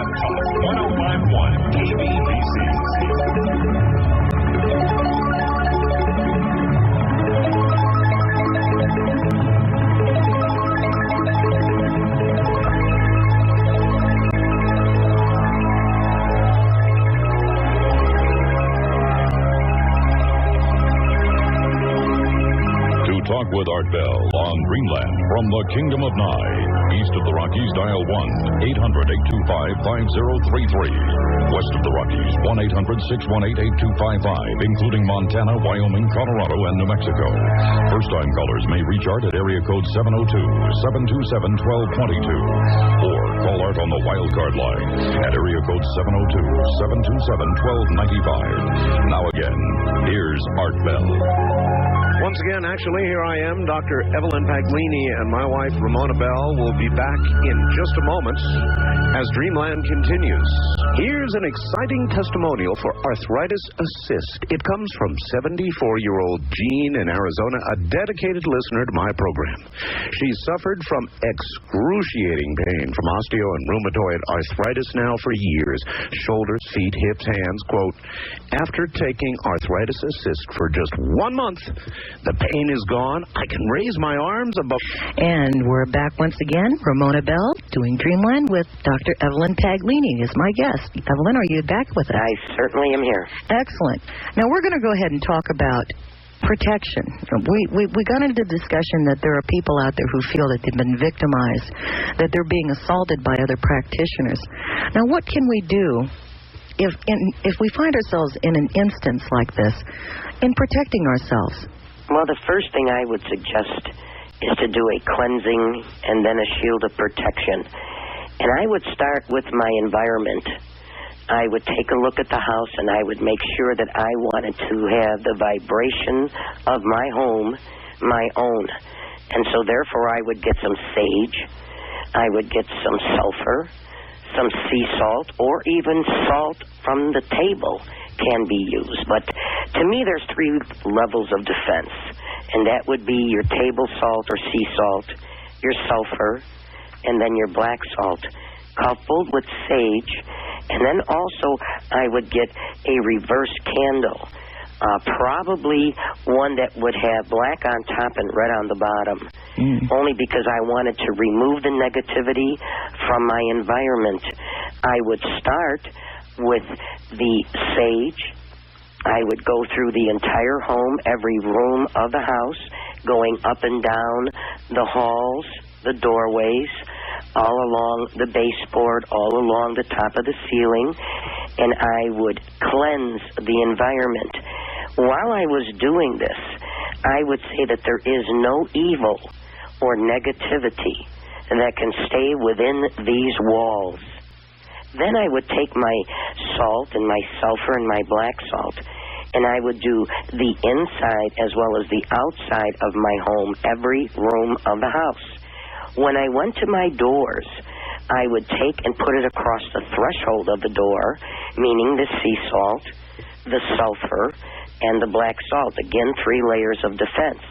Rock Talk 1051 KBBC. Talk with Art Bell on Dreamland from the Kingdom of Nye. East of the Rockies, dial 1-800-825-5033. West of the Rockies, 1-800-618-8255, including Montana, Wyoming, Colorado, and New Mexico. First-time callers may reach Art at area code 702-727-1222. Or call Art on the wildcard line at area code 702-727-1295. Now again, here's Art Bell. Once again, actually, here I am, Dr. Evelyn Paglini, and my wife, Ramona Bell, will be back in just a moment as Dreamland continues. Here's an exciting testimonial for Arthritis Assist. It comes from 74-year-old Jean in Arizona, a dedicated listener to my program. She suffered from excruciating pain from osteo and rheumatoid arthritis now for years. Shoulders, feet, hips, hands. Quote, after taking Arthritis Assist for just 1 month, the pain is gone. I can raise my arms above. And we're back once again. Ramona Bell doing Dreamland with Dr. Evelyn Paglini is my guest. Evelyn, are you back with us? I certainly am here. Excellent. Now we're going to go ahead and talk about protection. We got into discussion that there are people out there who feel that they've been victimized, that they're being assaulted by other practitioners. Now what can we do if we find ourselves in an instance like this in protecting ourselves? Well, the first thing I would suggest is to do a cleansing and then a shield of protection. And I would start with my environment. I would take a look at the house and I would make sure that I wanted to have the vibration of my home my own. And so therefore I would get some sage, I would get some sulfur, some sea salt, or even salt from the table can be used. But to me, there's 3 levels of defense, and that would be your table salt or sea salt, your sulfur, and then your black salt, coupled with sage. And then also I would get a reverse candle, probably one that would have black on top and red on the bottom, only because I wanted to remove the negativity from my environment. I would start with the sage. I would go through the entire home, every room of the house, going up and down the halls, the doorways, all along the baseboard, all along the top of the ceiling, and I would cleanse the environment. While I was doing this, I would say that there is no evil or negativity that can stay within these walls. Then I would take my salt and my sulfur and my black salt, and I would do the inside as well as the outside of my home, every room of the house. When I went to my doors, I would take and put it across the threshold of the door, meaning the sea salt, the sulfur, and the black salt. Again, 3 layers of defense,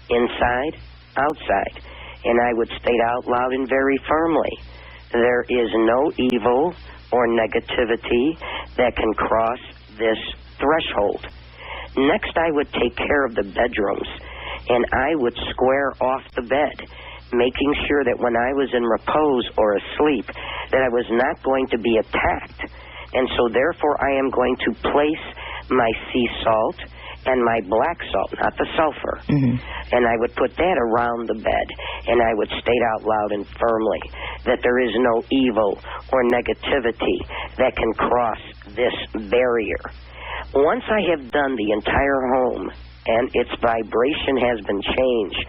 inside, outside. And I would state out loud and very firmly, there is no evil or negativity that can cross this threshold. Next, I would take care of the bedrooms, and I would square off the bed, making sure that when I was in repose or asleep, that I was not going to be attacked. And so, therefore, I am going to place my sea salt and my black salt, not the sulfur. And I would put that around the bed, and I would state out loud and firmly that there is no evil or negativity that can cross this barrier. Once I have done the entire home and its vibration has been changed,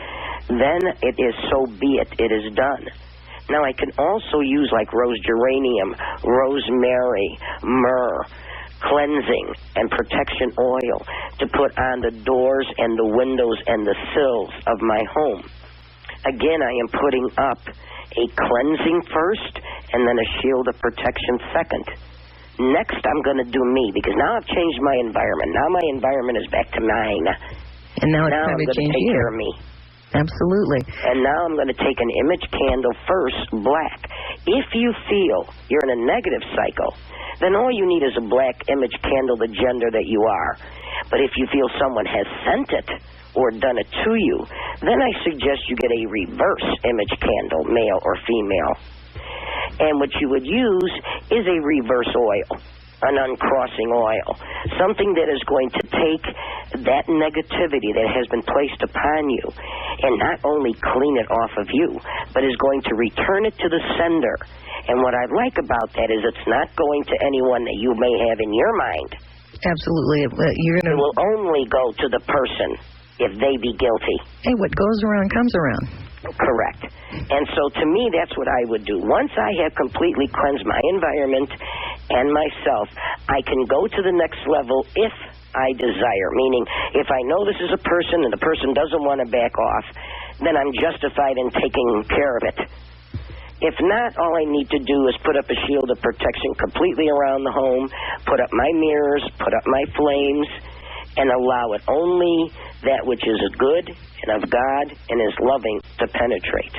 then it is so be it. It is done. Now, I can also use like rose geranium, rosemary, myrrh, cleansing and protection oil to put on the doors and the windows and the sills of my home. Again, I am putting up a cleansing first and then a shield of protection second. Next, I'm going to do me, because now I've changed my environment. Now my environment is back to mine. And now it's I'm time to going to change take you. care of me. Absolutely. And now I'm going to take an image candle first, black. If you feel you're in a negative cycle, then all you need is a black image candle, the gender that you are. But if you feel someone has sent it or done it to you, then I suggest you get a reverse image candle, male or female. And what you would use is a reverse oil, an uncrossing oil, something that is going to take that negativity that has been placed upon you and not only clean it off of you, but is going to return it to the sender. And what I like about that is it's not going to anyone that you may have in your mind. Absolutely. It will only go to the person if they be guilty. Hey, what goes around comes around. Correct. And so to me, that's what I would do. Once I have completely cleansed my environment and myself, I can go to the next level if I desire. Meaning, if I know this is a person and the person doesn't want to back off, then I'm justified in taking care of it. If not, all I need to do is put up a shield of protection completely around the home, put up my mirrors, put up my flames, and allow it only that which is good and of God and is loving to penetrate.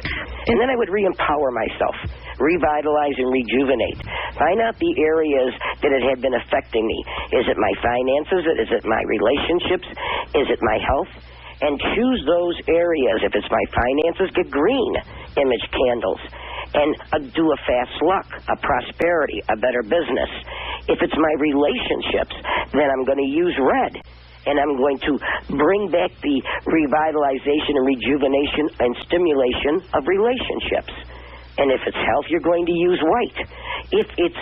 And then I would re-empower myself, revitalize and rejuvenate. Find out the areas that it had been affecting me. Is it my finances? Is it my relationships? Is it my health? And choose those areas. If it's my finances, get green image candles. And do a fast luck, a prosperity, a better business. If it's my relationships, then I'm going to use red. And I'm going to bring back the revitalization and rejuvenation and stimulation of relationships. And if it's health, you're going to use white. If it's,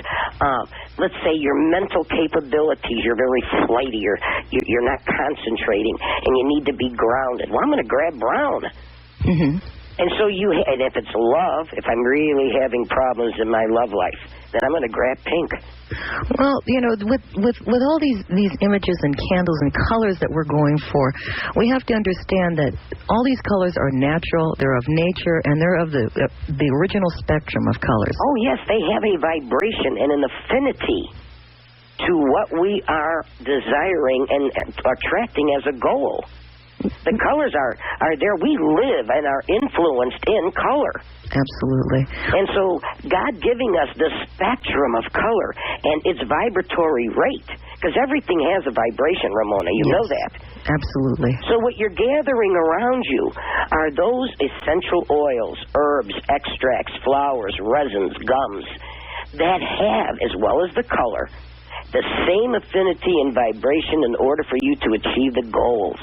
let's say, your mental capabilities, you're very flighty, you're not concentrating, and you need to be grounded, well, I'm going to grab brown. Mm-hmm. And so and if it's love, if I'm really having problems in my love life, then I'm going to grab pink. Well, with all these images and candles and colors that we're going for, we have to understand that all these colors are natural, they're of nature, and they're of the original spectrum of colors. Oh, yes, they have a vibration and an affinity to what we are desiring and attracting as a goal. The colors are there. We live and are influenced in color. Absolutely. And so God giving us this spectrum of color and its vibratory rate, because everything has a vibration, Ramona. You know that. Absolutely. So what you're gathering around you are those essential oils, herbs, extracts, flowers, resins, gums that have, as well as the color, the same affinity and vibration in order for you to achieve the goals.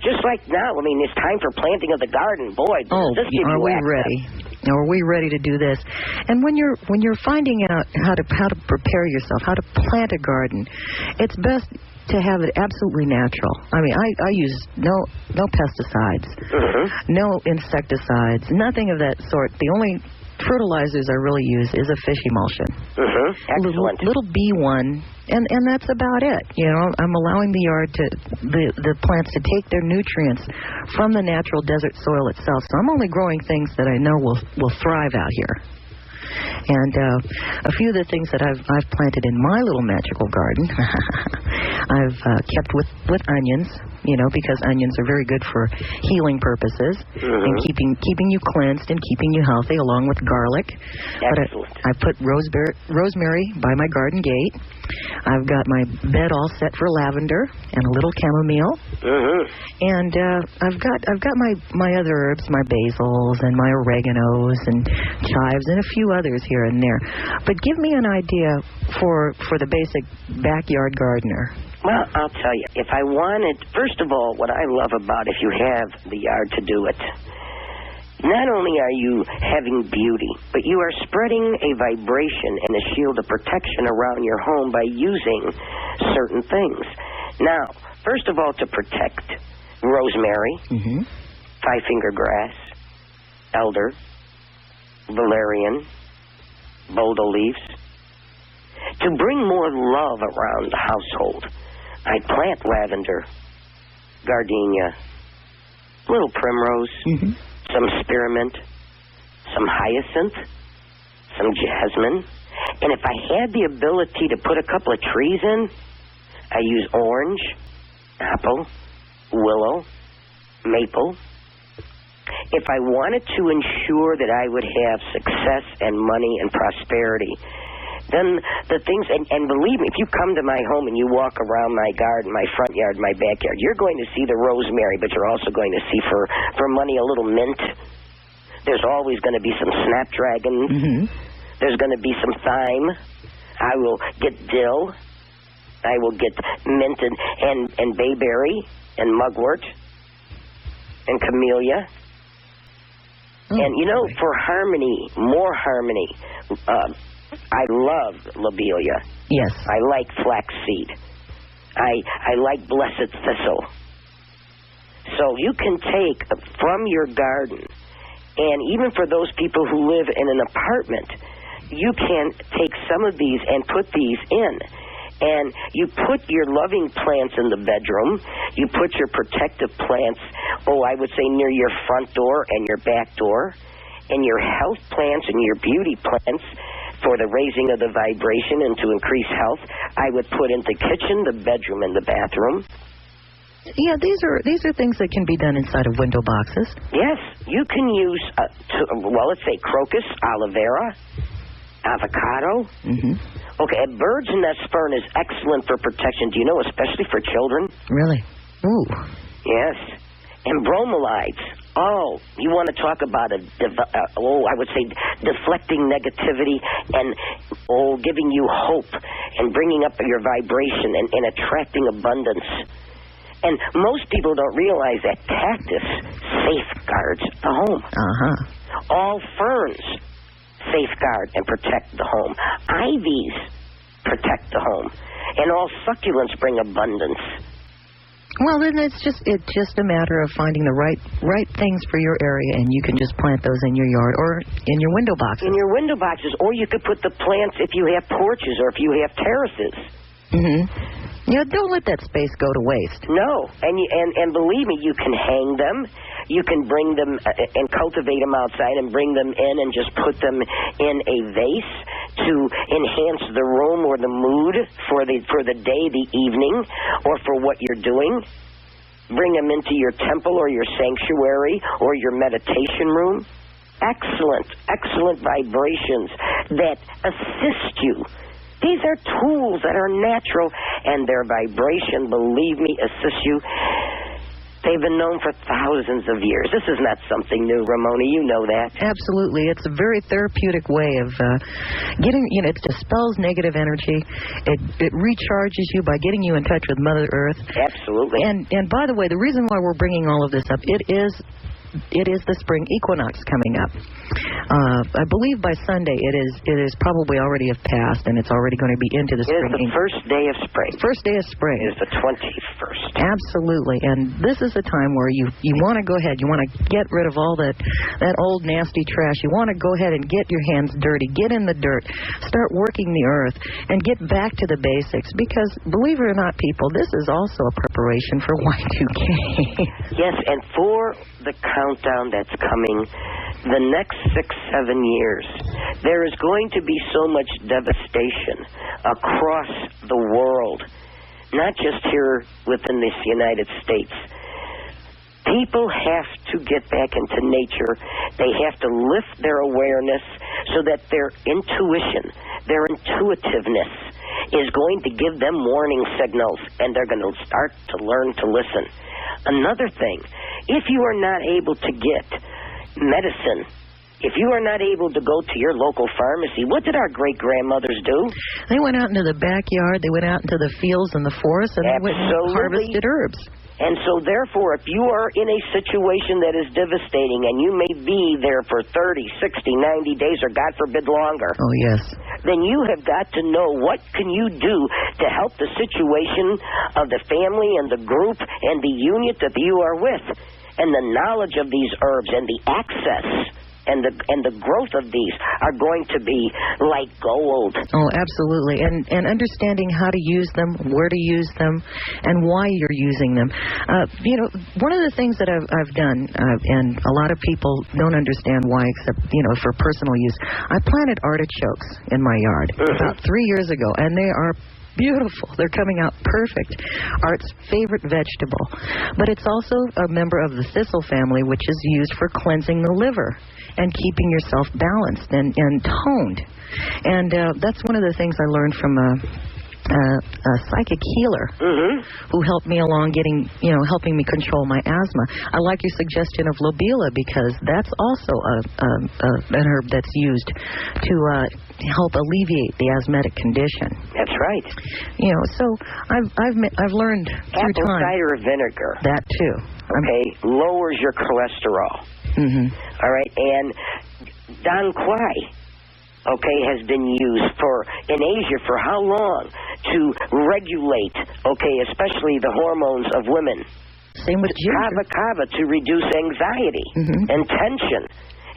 Just like now, I mean, it's time for planting of the garden. Boy, does this give you are we access. ready? Are we ready to do this? And when you're finding out how to prepare yourself, how to plant a garden, it's best to have it absolutely natural. I mean, I use no pesticides, no insecticides, nothing of that sort. The only fertilizers I really use is a fish emulsion. Excellent. Little B1, and that's about it. I'm allowing the yard the plants to take their nutrients from the natural desert soil itself. So I'm only growing things that I know will thrive out here. And a few of the things that I've planted in my little magical garden, I've kept with onions, because onions are very good for healing purposes and keeping you cleansed and keeping you healthy, along with garlic. Excellent. But I put rosemary by my garden gate. I've got my bed all set for lavender and a little chamomile. And I've got my other herbs, my basils and my oreganos and chives and a few others here and there. But give me an idea for the basic backyard gardener. Well, I'll tell you, if I wanted, first of all, what I love about if you have the yard to do it, not only are you having beauty, but you are spreading a vibration and a shield of protection around your home by using certain things. Now, first of all, to protect rosemary, five-finger grass, elder, valerian, boldo leaves. To bring more love around the household, I plant lavender, gardenia, little primrose, some spearmint, some hyacinth, some jasmine. And if I had the ability to put a couple of trees in, I use orange, apple, willow, maple, if I wanted to ensure that I would have success and money and prosperity, then the things, and believe me, if you come to my home and you walk around my garden, my front yard, my backyard, you're going to see the rosemary, but you're also going to see for money a little mint. There's always going to be some snapdragon. Mm-hmm. There's going to be some thyme. I will get dill. I will get mint and bayberry and mugwort and camellia. And, for harmony, more harmony, I love lobelia. Yes. I like flaxseed. I like blessed thistle. So you can take from your garden, and even for those people who live in an apartment, you can take some of these and put these in. And you put your loving plants in the bedroom. You put your protective plants, I would say near your front door and your back door. And your health plants and your beauty plants for the raising of the vibration and to increase health, I would put in the kitchen, the bedroom, and the bathroom. Yeah, these are things that can be done inside of window boxes. Yes, you can use, let's say crocus, aloe vera, avocado. Mm-hmm. Okay, a bird's nest fern is excellent for protection. Do you know, especially for children? Really? Ooh. Yes. And bromeliads. Oh, you want to talk about I would say deflecting negativity and giving you hope and bringing up your vibration and attracting abundance. And most people don't realize that cactus safeguards the home. Uh-huh. All ferns safeguard and protect the home. Ivies protect the home. And all succulents bring abundance. Well, then it's just a matter of finding the right things for your area, and you can just plant those in your yard or in your window boxes. In your window boxes, or you could put the plants if you have porches or if you have terraces. Mm-hmm. Don't let that space go to waste. No, and believe me, you can hang them. You can bring them and cultivate them outside and bring them in and just put them in a vase to enhance the room or the mood for the day, the evening, or for what you're doing. Bring them into your temple or your sanctuary or your meditation room. Excellent vibrations that assist you. These are tools that are natural, and their vibration, believe me, assists you. They've been known for thousands of years. This is not something new, Ramona. You know that. Absolutely. It's a very therapeutic way of getting, it dispels negative energy. It recharges you by getting you in touch with Mother Earth. Absolutely. And by the way, the reason why we're bringing all of this up, it is the spring equinox coming up. I believe by Sunday it is probably already have passed, and it's already going to be into the spring. It is the first day of spring. First day of spring. It is the 21st. Absolutely. And this is a time where you want to go ahead. You want to get rid of all that old nasty trash. You want to go ahead and get your hands dirty. Get in the dirt. Start working the earth and get back to the basics. Because, believe it or not, people, this is also a preparation for Y2K. Yes, and for the countdown that's coming, the next 6-7 years, there is going to be so much devastation across the world, not just here within this United States. People have to get back into nature. They have to lift their awareness so that their intuition, their intuitiveness is going to give them warning signals, and they're going to start to learn to listen. Another thing, if you are not able to get medicine, if you are not able to go to your local pharmacy, what did our great-grandmothers do? They went out into the backyard, they went out into the fields and the forests, and they went and harvested herbs. And so, therefore, if you are in a situation that is devastating and you may be there for 30, 60, 90 days, or God forbid longer, oh yes, then you have got to know what can you do to help the situation of the family and the group and the unit that you are with. And the knowledge of these herbs and the access and the growth of these are going to be like gold. Oh, absolutely. And understanding how to use them, where to use them, and why you're using them. One of the things that I've done, and a lot of people don't understand why, except, for personal use, I planted artichokes in my yard about 3 years ago, and they are beautiful. They're coming out perfect. Art's favorite vegetable. But it's also a member of the thistle family, which is used for cleansing the liver and keeping yourself balanced and toned. And that's one of the things I learned from a psychic healer who helped me along helping me control my asthma. I like your suggestion of lobila because that's also an herb that's used to help alleviate the asthmatic condition. That's right. So I've learned through apple time. cider vinegar. That too. Okay, lowers your cholesterol. All right, and Dong Quai, has been used in Asia for how long? To regulate, especially the hormones of women. Same with ginger. Kava to reduce anxiety and tension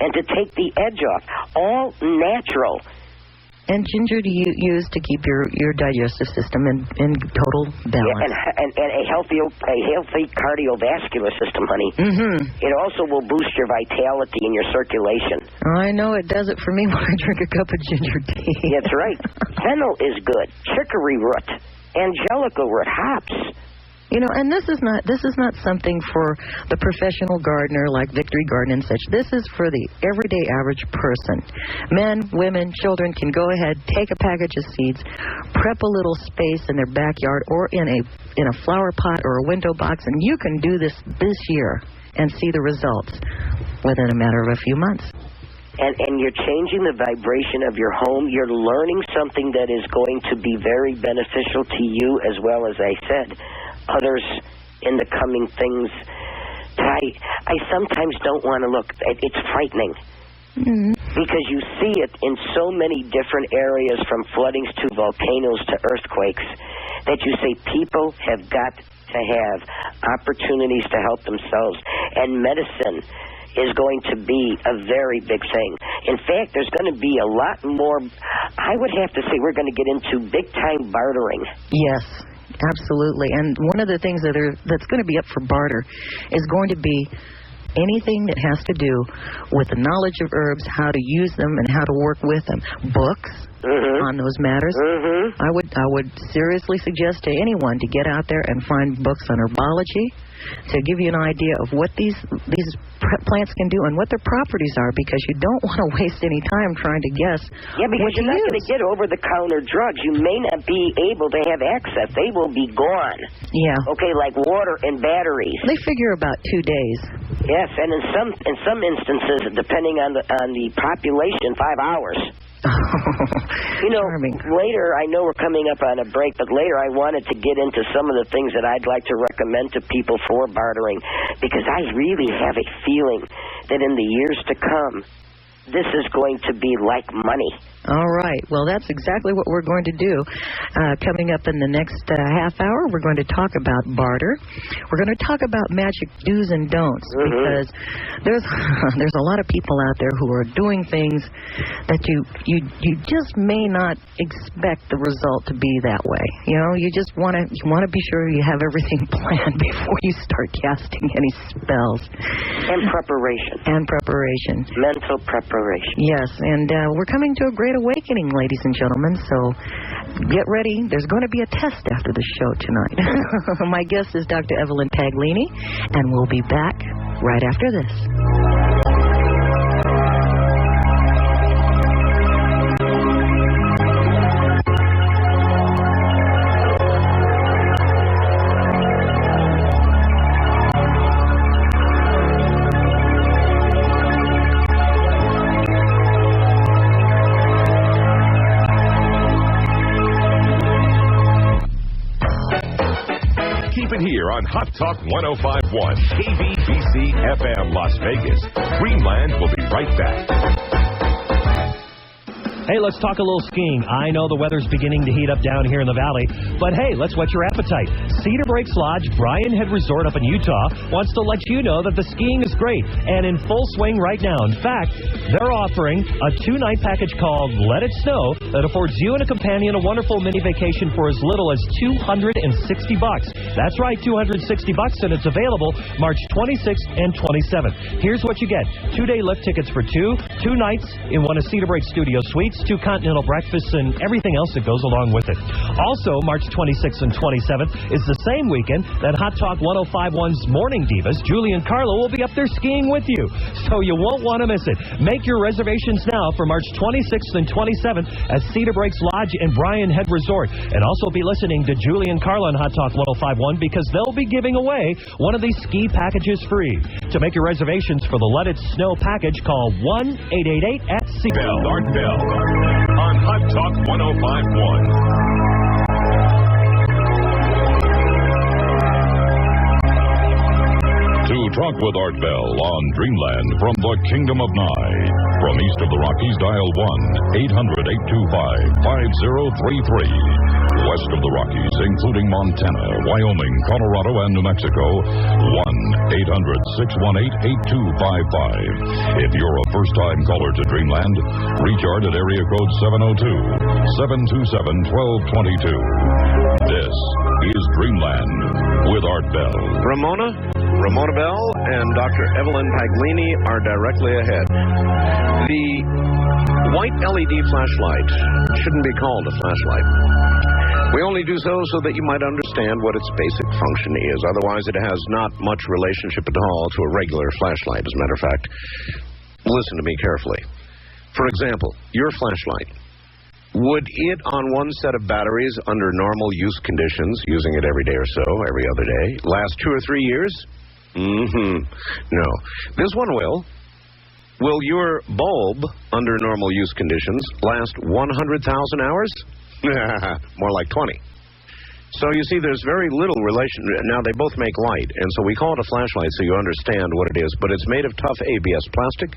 and to take the edge off. All natural. And ginger to use to keep your digestive system in total balance. Yeah, and a healthy cardiovascular system, honey. It also will boost your vitality and your circulation. I know it does it for me when I drink a cup of ginger tea. That's right. Fennel is good. Chicory root, angelica root, hops. And this is not something for the professional gardener like Victory Garden and such. This is for the everyday average person. Men, women, children can go ahead, take a package of seeds, prep a little space in their backyard or in a flower pot or a window box, and you can do this year and see the results within a matter of a few months. And you're changing the vibration of your home. You're learning something that is going to be very beneficial to you as well as I said. Others in the coming things. I sometimes don't want to look. It's frightening because you see it in so many different areas, from floodings to volcanoes to earthquakes, that you say people have got to have opportunities to help themselves, and medicine is going to be a very big thing. In fact, there's going to be a lot more. I would have to say we're going to get into big-time bartering. Yes. Absolutely. And one of the things that's going to be up for barter is going to be anything that has to do with the knowledge of herbs, how to use them, and how to work with them. Books on those matters. I would seriously suggest to anyone to get out there and find books on herbology to give you an idea of what these plants can do and what their properties are, because you don't want to waste any time trying to guess. Yeah, because you're not going to get over-the-counter drugs. You may not be able to have access. They will be gone. Yeah. Like water and batteries. They figure about 2 days. Yes, and in some instances, depending on the population, 5 hours. Charming. Later, I know we're coming up on a break, but later I wanted to get into some of the things that I'd like to recommend to people for bartering, because I really have a feeling that in the years to come, this is going to be like money. All right. Well, that's exactly what we're going to do. Coming up in the next half hour, we're going to talk about barter. We're going to talk about magic do's and don'ts, because there's a lot of people out there who are doing things that you just may not expect the result to be that way. You just want to be sure you have everything planned before you start casting any spells. And preparation. Mental preparation. Yes, and we're coming to a great awakening, ladies and gentlemen, so get ready. There's going to be a test after the show tonight. My guest is Dr. Evelyn Paglini, and we'll be back right after this. Here on Hot Talk 105.1 KBBC FM Las Vegas. Dreamland will be right back. Hey, let's talk a little skiing. I know the weather's beginning to heat up down here in the valley, but hey, let's whet your appetite. Cedar Breaks Lodge, Bryan Head Resort up in Utah, wants to let you know that the skiing is great and in full swing right now. In fact, they're offering a 2-night package called Let It Snow that affords you and a companion a wonderful mini vacation for as little as $260. That's right, $260, and it's available March 26th and 27th. Here's what you get: 2-day lift tickets for 2 nights in one of Cedar Breaks studio suites, suites, 2 continental breakfasts, and everything else that goes along with it. Also, March 26th and 27th is the same weekend that Hot Talk 105.1's Morning Divas, Julie and Carla, will be up there skiing with you. So you won't want to miss it. Make your reservations now for March 26th and 27th at Cedar Breaks Lodge and Bryan Head Resort. And also be listening to Julie and Carla on Hot Talk 105.1 because they'll be giving away one of these ski packages free. To make your reservations for the Let It Snow package, call 1-888-SEA. Art Bell on Hot Talk 105.1. To talk with Art Bell on Dreamland from the Kingdom of Nye. From east of the Rockies, dial 1-800-825-5033. West of the Rockies, including Montana, Wyoming, Colorado, and New Mexico, 1-800-618-8255. If you're a first-time caller to Dreamland, reach Art at area code 702-727-1222. This is Dreamland with Art Bell. Ramona Bell and Dr. Evelyn Paglini are directly ahead. The white LED flashlight shouldn't be called a flashlight. We only do so that you might understand what its basic function is. Otherwise, it has not much relationship at all to a regular flashlight. As a matter of fact, listen to me carefully. For example, your flashlight. Would it, on one set of batteries under normal use conditions, using it every day or so, every other day, last 2 or 3 years? No. This one will. Will your bulb, under normal use conditions, last 100,000 hours? More like 20. So you see, there's very little relation. Now, they both make light, and so we call it a flashlight so you understand what it is. But it's made of tough ABS plastic,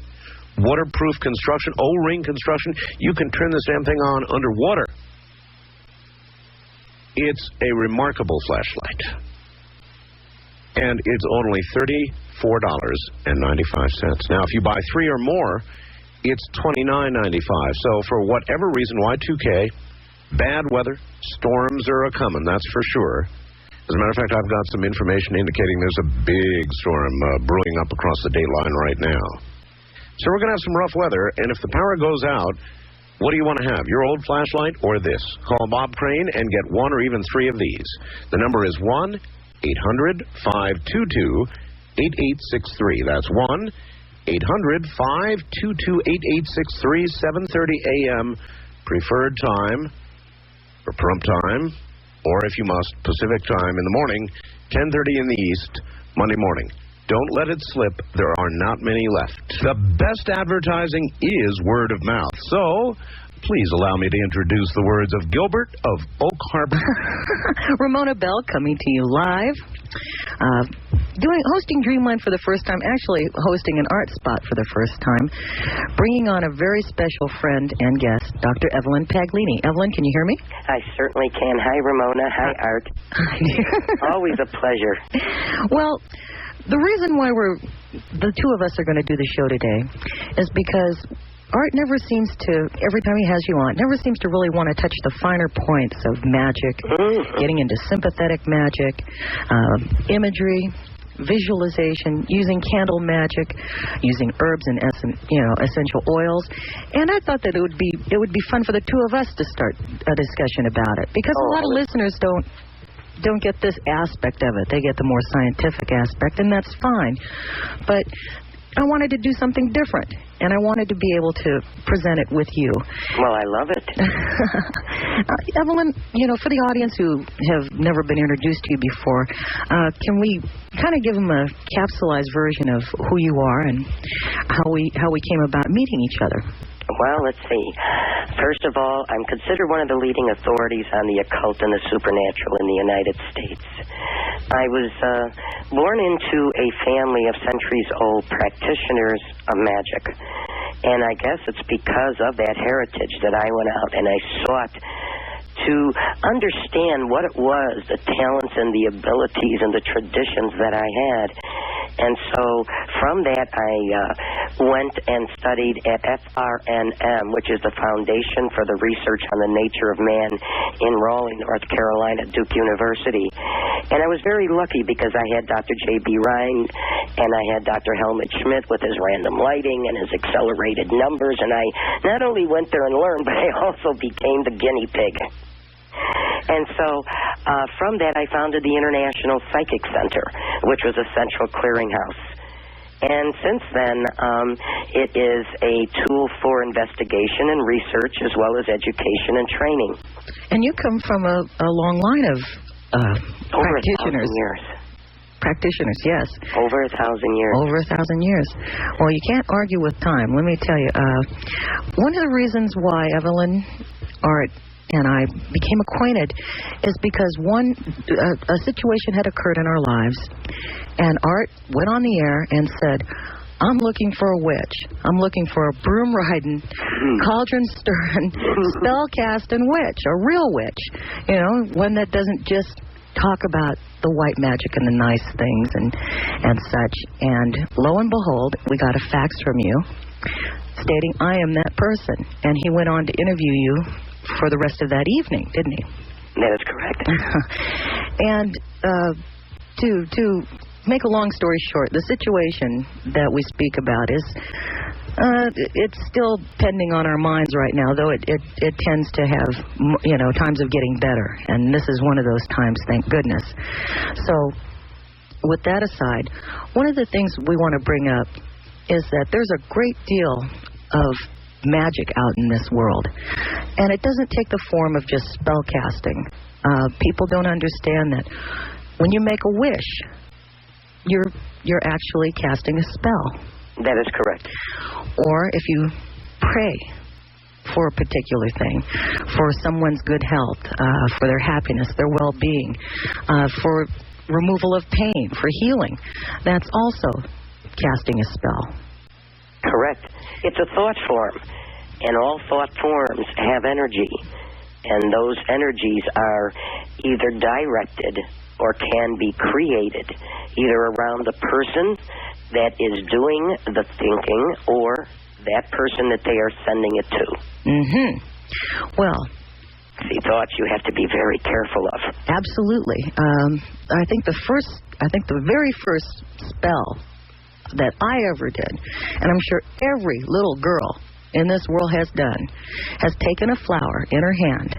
waterproof construction, O-ring construction. You can turn this damn thing on underwater. It's a remarkable flashlight. And it's only $34.95. Now, if you buy 3 or more, it's $29.95. So for whatever reason, Y2K, bad weather, storms are a-coming, that's for sure. As a matter of fact, I've got some information indicating there's a big storm brewing up across the dateline right now. So we're going to have some rough weather, and if the power goes out, what do you want to have, your old flashlight or this? Call Bob Crane and get 1 or even 3 of these. The number is 1-800-522-8863. That's 1-800-522-8863, 7:30 a.m. preferred time, or prompt time, or if you must, Pacific time in the morning, 10:30 in the east, Monday morning. Don't let it slip. There are not many left. The best advertising is word of mouth. So, please allow me to introduce the words of Gilbert of Oak Harbor. Ramona Bell coming to you live. Hosting Dreamland for the first time, actually hosting an art spot for the first time, bringing on a very special friend and guest, Dr. Evelyn Paglini. Evelyn, can you hear me? I certainly can. Hi, Ramona. Hi, Art. Always a pleasure. Well, the reason why the two of us are going to do the show today is because Art never seems to, every time he has you on, never seems to really want to touch the finer points of magic, getting into sympathetic magic, imagery, visualization, using candle magic, using herbs and essential oils. And I thought that it would be fun for the two of us to start a discussion about it, because a lot of listeners don't get this aspect of it. They get the more scientific aspect, and that's fine. But I wanted to do something different, and I wanted to be able to present it with you. Well, I love it. Evelyn, for the audience who have never been introduced to you before, can we kind of give them a capsulized version of who you are and how we came about meeting each other? Well, let's see. First of all, I'm considered one of the leading authorities on the occult and the supernatural in the United States. I was born into a family of centuries-old practitioners of magic. And I guess it's because of that heritage that I went out and I sought to understand what it was, the talents and the abilities and the traditions that I had. And so from that, I went and studied at FRNM, which is the Foundation for the Research on the Nature of Man in Raleigh, North Carolina, Duke University. And I was very lucky because I had Dr. J.B. Ryan and I had Dr. Helmut Schmidt with his random lighting and his accelerated numbers, and I not only went there and learned, but I also became the guinea pig. And so from that, I founded the International Psychic Center, which was a central clearinghouse. And since then, it is a tool for investigation and research as well as education and training. And you come from a long line of practitioners. Over 1,000 years. Practitioners, yes. Over 1,000 years. Over 1,000 years. Well, you can't argue with time. Let me tell you, one of the reasons why Evelyn, Art, and I became acquainted is because a situation had occurred in our lives, and Art went on the air and said, I'm looking for a witch. I'm looking for a broom-riding, cauldron-stirring, spell-casting witch, a real witch, you know, one that doesn't just talk about the white magic and the nice things and such. And lo and behold, we got a fax from you stating, I am that person. And he went on to interview you for the rest of that evening, didn't he? That is correct. And to make a long story short, the situation that we speak about is it's still pending on our minds right now, though it tends to have, you know, times of getting better. And this is one of those times, thank goodness. So with that aside, one of the things we want to bring up is that there's a great deal of magic out in this world, and it doesn't take the form of just spell casting. People don't understand that when you make a wish, you're actually casting a spell. That is correct. Or if you pray for a particular thing, for someone's good health, for their happiness, their well-being, for removal of pain, for healing, that's also casting a spell. Correct. It's a thought form, and all thought forms have energy, and those energies are either directed or can be created either around the person that is doing the thinking or that person that they are sending it to. Mm-hmm. Well, see, thoughts you have to be very careful of. Absolutely. I think the very first spell that I ever did, and I'm sure every little girl in this world has done, has taken a flower in her hand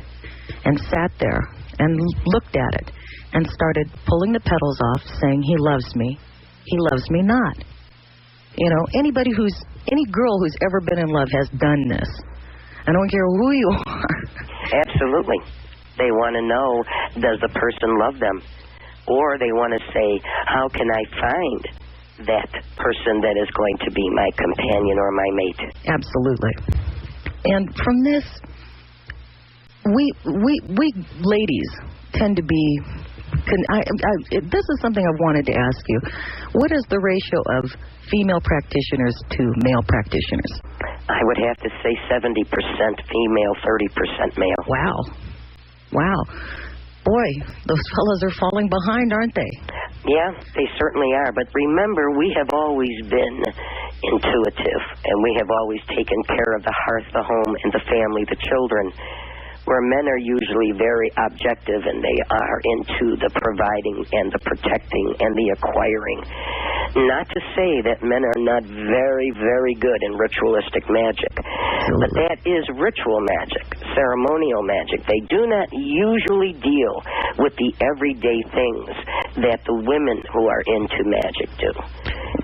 and sat there and looked at it and started pulling the petals off, saying, he loves me not. You know, any girl who's ever been in love has done this. I don't care who you are. Absolutely. They want to know, does the person love them? Or they want to say, how can I find that person that is going to be my companion or my mate? Absolutely. And from this, we ladies tend to be... this is something I've wanted to ask you. What is the ratio of female practitioners to male practitioners? I would have to say 70% female, 30% male. Wow. Boy, those fellas are falling behind, aren't they? Yeah, they certainly are. But remember, we have always been intuitive, and we have always taken care of the hearth, the home, and the family, the children, where men are usually very objective and they are into the providing and the protecting and the acquiring. Not to say that men are not very, very good in ritualistic magic, but that is ritual magic, ceremonial magic. They do not usually deal with the everyday things that the women who are into magic do.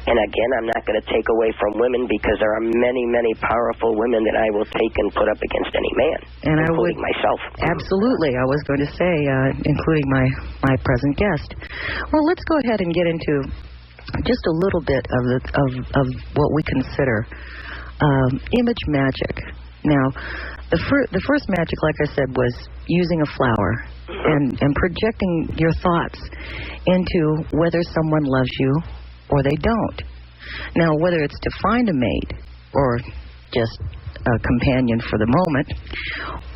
And again, I'm not going to take away from women because there are many, many powerful women that I will take and put up against any man, and including myself. Absolutely. I was going to say, including my present guest. Well, let's go ahead and get into just a little bit of what we consider image magic. Now, the first magic, like I said, was using a flower and projecting your thoughts into whether someone loves you or they don't. Now, whether it's to find a mate or just a companion for the moment,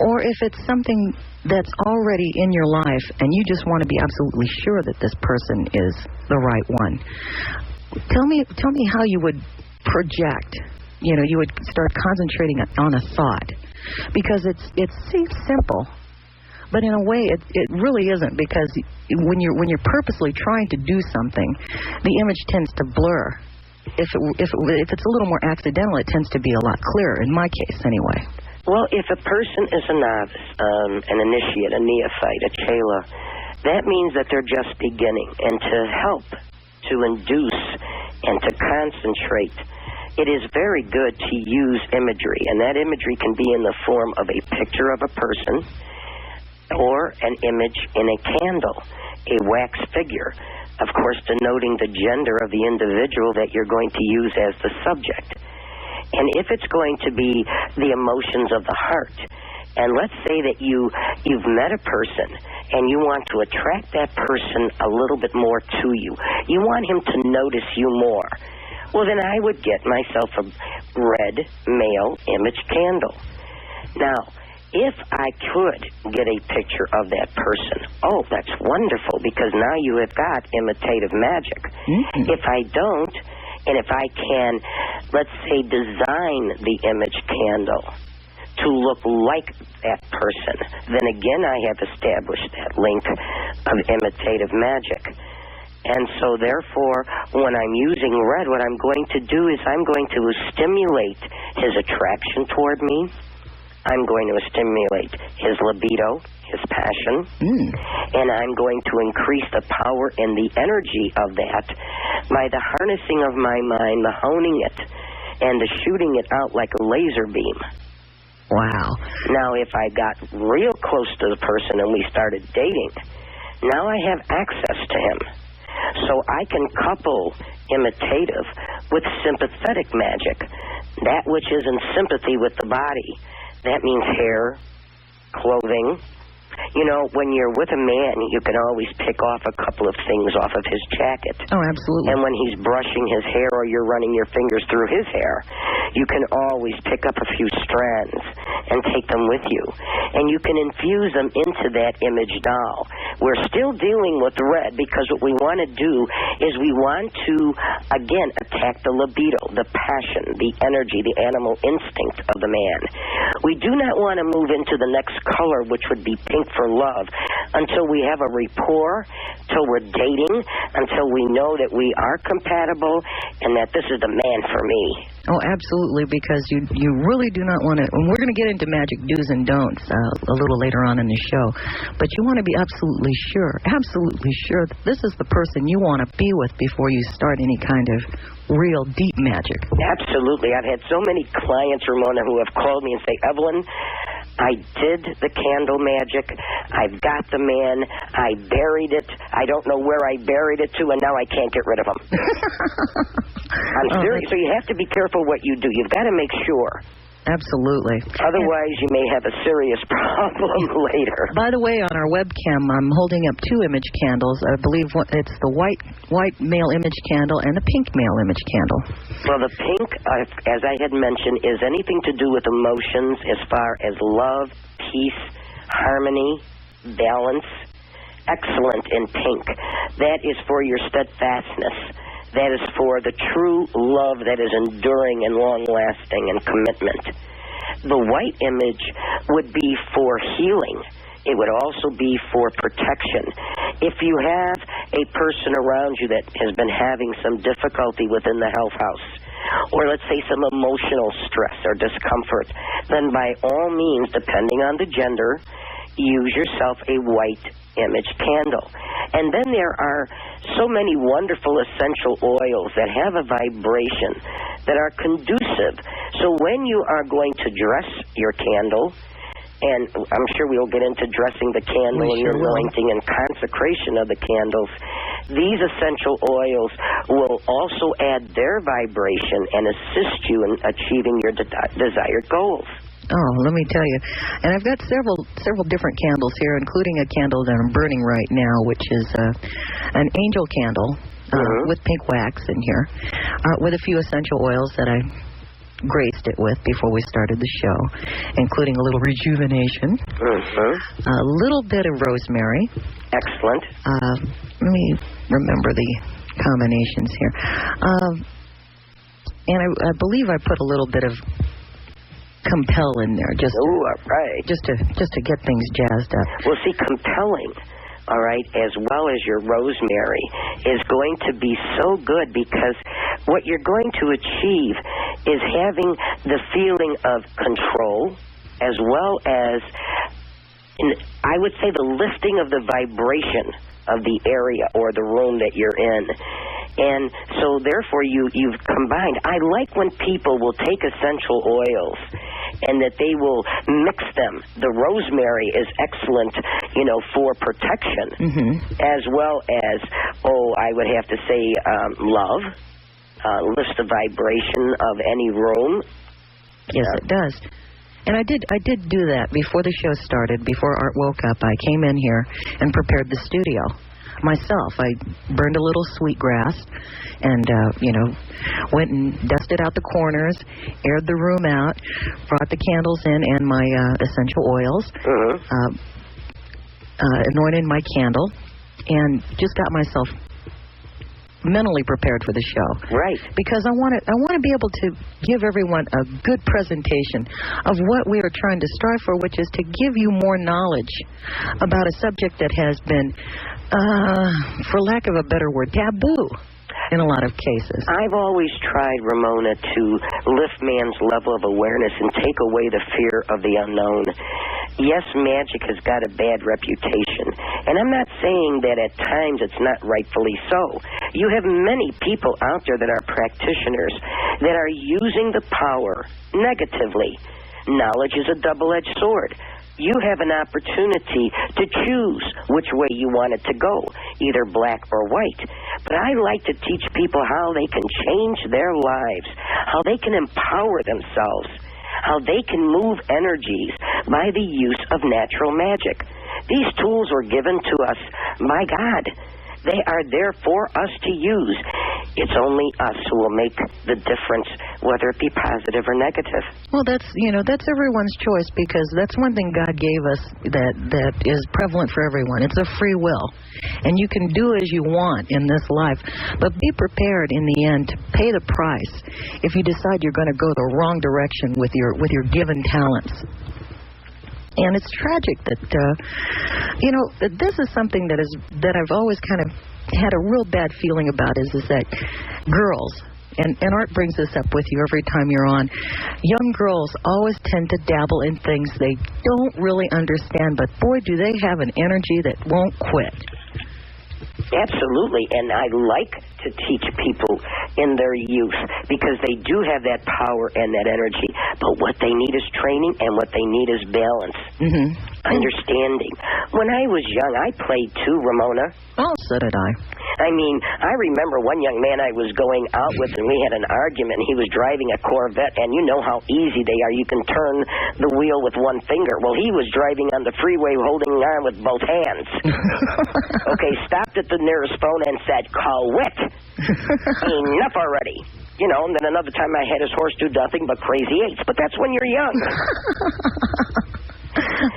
or if it's something that's already in your life and you just want to be absolutely sure that this person is the right one. Tell me how you would project. You know, you would start concentrating on a thought, because it seems simple, But in a way, it really isn't, because when you're purposely trying to do something, the image tends to blur. If it's a little more accidental, it tends to be a lot clearer, in my case anyway. Well, if a person is a novice, an initiate, a neophyte, a chela, that means that they're just beginning. And to help, to induce, and to concentrate, it is very good to use imagery. And that imagery can be in the form of a picture of a person or an image in a candle, a wax figure, of course denoting the gender of the individual that you're going to use as the subject. And if it's going to be the emotions of the heart, and let's say that you've met a person and you want to attract that person a little bit more to you, you want him to notice you more, well, then I would get myself a red male image candle. Now, if I could get a picture of that person, oh, that's wonderful, because now you have got imitative magic. Mm-hmm. If I don't, and if I can, let's say, design the image candle to look like that person, then again I have established that link of imitative magic. And so, therefore, when I'm using red, what I'm going to do is I'm going to stimulate his attraction toward me. I'm going to stimulate his libido, his passion, and I'm going to increase the power and the energy of that by the harnessing of my mind, the honing it, and the shooting it out like a laser beam. Wow. Now, if I got real close to the person and we started dating, now I have access to him. So I can couple imitative with sympathetic magic, that which is in sympathy with the body. That means hair, clothing. You know, when you're with a man, you can always pick off a couple of things off of his jacket. Oh, absolutely. And when he's brushing his hair or you're running your fingers through his hair, you can always pick up a few strands and take them with you. And you can infuse them into that image doll. We're still dealing with red because what we want to do is we want to, again, attack the libido, the passion, the energy, the animal instinct of the man. We do not want to move into the next color, which would be pink for love, until we have a rapport, till we're dating, until we know that we are compatible and that this is the man for me. Oh, absolutely, because you really do not want to, and we're going to get into magic do's and don'ts a little later on in the show, but you want to be absolutely sure that this is the person you want to be with before you start any kind of real deep magic. Absolutely. I've had so many clients, Ramona, who have called me and say, Evelyn, I did the candle magic. I've got the man. I buried it. I don't know where I buried it to, and now I can't get rid of him. I'm serious. So you have to be careful what you do. You've got to make sure. Absolutely. Otherwise, you may have a serious problem later. By the way, on our webcam, I'm holding up two image candles. I believe it's the white male image candle and the pink male image candle. Well, the pink, as I had mentioned, is anything to do with emotions as far as love, peace, harmony, balance. Excellent in pink. That is for your steadfastness. That is for the true love that is enduring and long-lasting and commitment. The white image would be for healing. It would also be for protection. If you have a person around you that has been having some difficulty within the health house, or let's say some emotional stress or discomfort, then by all means, depending on the gender, use yourself a white image candle. And then there are so many wonderful essential oils that have a vibration that are conducive. So when you are going to dress your candle, and I'm sure we'll get into dressing the candle and your anointing and consecration of the candles, these essential oils will also add their vibration and assist you in achieving your desired goals. Oh, let me tell you. And I've got several different candles here, including a candle that I'm burning right now, which is an angel candle with pink wax in here, with a few essential oils that I graced it with before we started the show, including a little rejuvenation, a little bit of rosemary. Excellent. Let me remember the combinations here. And I believe I put a little bit of compel in there, just right. just to get things jazzed up. Well, see, compelling, all right, as well as your rosemary, is going to be so good because what you're going to achieve is having the feeling of control as well as, I would say, the lifting of the vibration of the area or the room that you're in. And so, therefore, you've combined. I like when people will take essential oils and that they will mix them. The rosemary is excellent, for protection, as well as, I would have to say, love. Lifts the vibration of any room. Yes, it does. And I did do that before the show started. Before Art woke up, I came in here and prepared the studio myself. I burned a little sweetgrass and, went and dusted out the corners, aired the room out, brought the candles in and my essential oils, anointed my candle, and just got myself mentally prepared for the show. Right. Because I want to be able to give everyone a good presentation of what we are trying to strive for, which is to give you more knowledge about a subject that has been, for lack of a better word, taboo in a lot of cases. I've always tried, Ramona, to lift man's level of awareness and take away the fear of the unknown. Yes, magic has got a bad reputation, and I'm not saying that at times it's not rightfully so. You have many people out there that are practitioners that are using the power negatively. Knowledge is a double-edged sword. You have an opportunity to choose which way you want it to go, either black or white. But I like to teach people how they can change their lives, how they can empower themselves, how they can move energies by the use of natural magic. These tools were given to us by God. They are there for us to use. It's only us who will make the difference, whether it be positive or negative. Well, that's everyone's choice, because that's one thing God gave us that is prevalent for everyone. It's a free will, and you can do as you want in this life, but be prepared in the end to pay the price if you decide you're going to go the wrong direction with your given talents. And it's tragic that, this is something that I've always kind of had a real bad feeling about is that girls, and Art brings this up with you every time you're on, young girls always tend to dabble in things they don't really understand, but boy, do they have an energy that won't quit. Absolutely, and I like to teach people in their youth because they do have that power and that energy, but what they need is training and what they need is balance, understanding. When I was young, I played too, Ramona. Oh, so did I. I mean, I remember one young man I was going out with, and we had an argument. He was driving a Corvette, and you know how easy they are. You can turn the wheel with one finger. Well, he was driving on the freeway holding on with both hands. Okay, stopped at the nearest phone and said, "Call WIT." Enough already. And then another time I had his horse do nothing but crazy eights. But that's when you're young.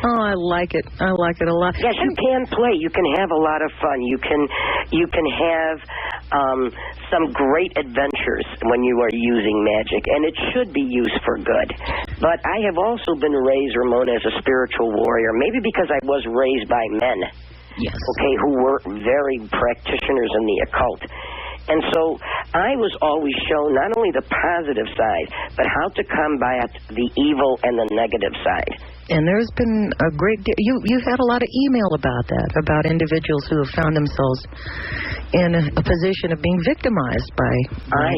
Oh, I like it. I like it a lot. Yes, you can play. You can have a lot of fun. You can have some great adventures when you are using magic, and it should be used for good. But I have also been raised, Ramona, as a spiritual warrior, maybe because I was raised by men. Yes. Okay, who were very practitioners in the occult. And so I was always shown not only the positive side, but how to combat the evil and the negative side. And there's been a great deal. You've had a lot of email about that, about individuals who have found themselves in a position of being victimized by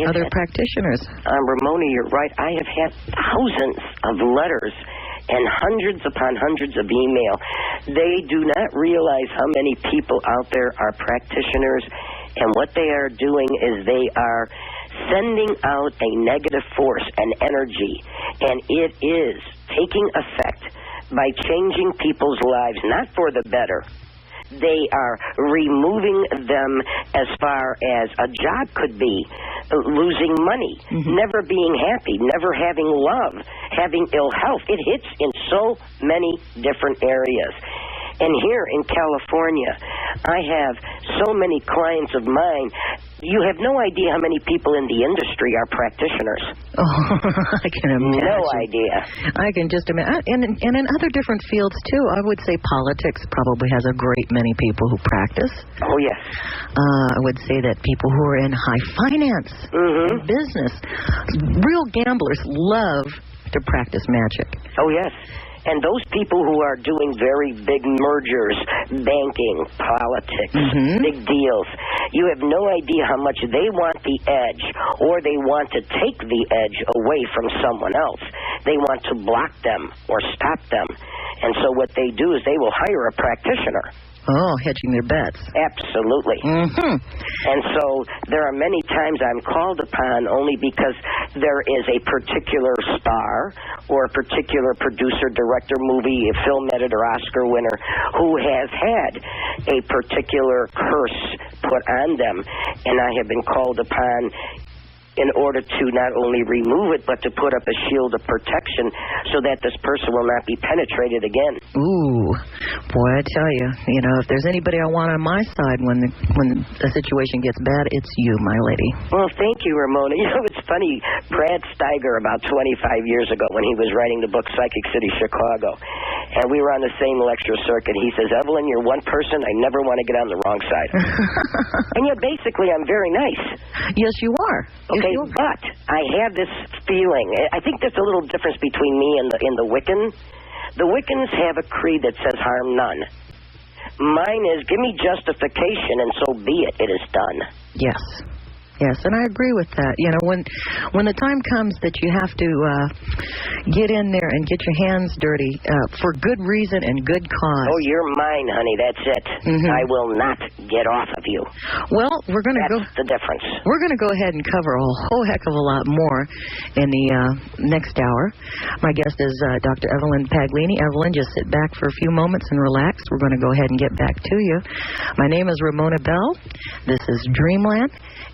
other practitioners. Ramona, you're right. I have had thousands of letters and hundreds upon hundreds of email. They do not realize how many people out there are practitioners, and what they are doing is they are sending out a negative force and energy, and it is taking effect by changing people's lives, not for the better. They are removing them as far as a job could be, losing money, never being happy, never having love, having ill health. It hits in so many different areas. And here in California, I have so many clients of mine. You have no idea how many people in the industry are practitioners. Oh, I can imagine. No idea. I can just imagine. And in other different fields, too, I would say politics probably has a great many people who practice. Oh, yes. I would say that people who are in high finance, business, real gamblers love to practice magic. Oh, yes. And those people who are doing very big mergers, banking, politics, big deals, you have no idea how much they want the edge, or they want to take the edge away from someone else. They want to block them or stop them. And so what they do is they will hire a practitioner. Oh, hedging their bets. Absolutely. And so there are many times I'm called upon only because there is a particular star or a particular producer, director, movie, film editor, Oscar winner who has had a particular curse put on them. And I have been called upon in order to not only remove it, but to put up a shield of protection so that this person will not be penetrated again. Ooh, boy, I tell you, if there's anybody I want on my side when the situation gets bad, it's you, my lady. Well, thank you, Ramona. It's funny, Brad Steiger, about 25 years ago, when he was writing the book Psychic City, Chicago, and we were on the same lecture circuit, he says, Evelyn, you're one person I never want to get on the wrong side. And yet, basically, I'm very nice. Yes, you are. Okay, but I have this feeling. I think there's a little difference between me and the Wiccan. The Wiccans have a creed that says harm none. Mine is give me justification and so be it. It is done. Yes. Yes, and I agree with that. When the time comes that you have to get in there and get your hands dirty for good reason and good cause. Oh, you're mine, honey. That's it. I will not get off of you. Well, we're going to go. That's the difference. We're going to go ahead and cover a whole heck of a lot more in the next hour. My guest is Dr. Evelyn Paglini. Evelyn, just sit back for a few moments and relax. We're going to go ahead and get back to you. My name is Ramona Bell. This is Dreamland.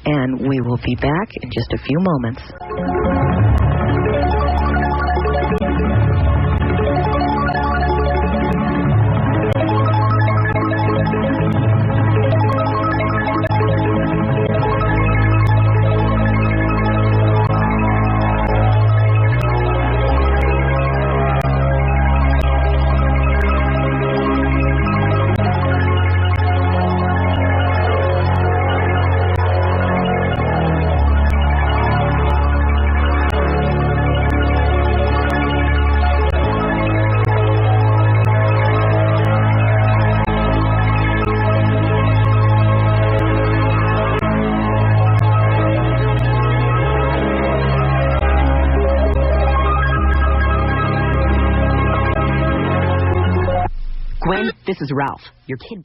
And we will be back in just a few moments. Gwen, this is Ralph. Your kid...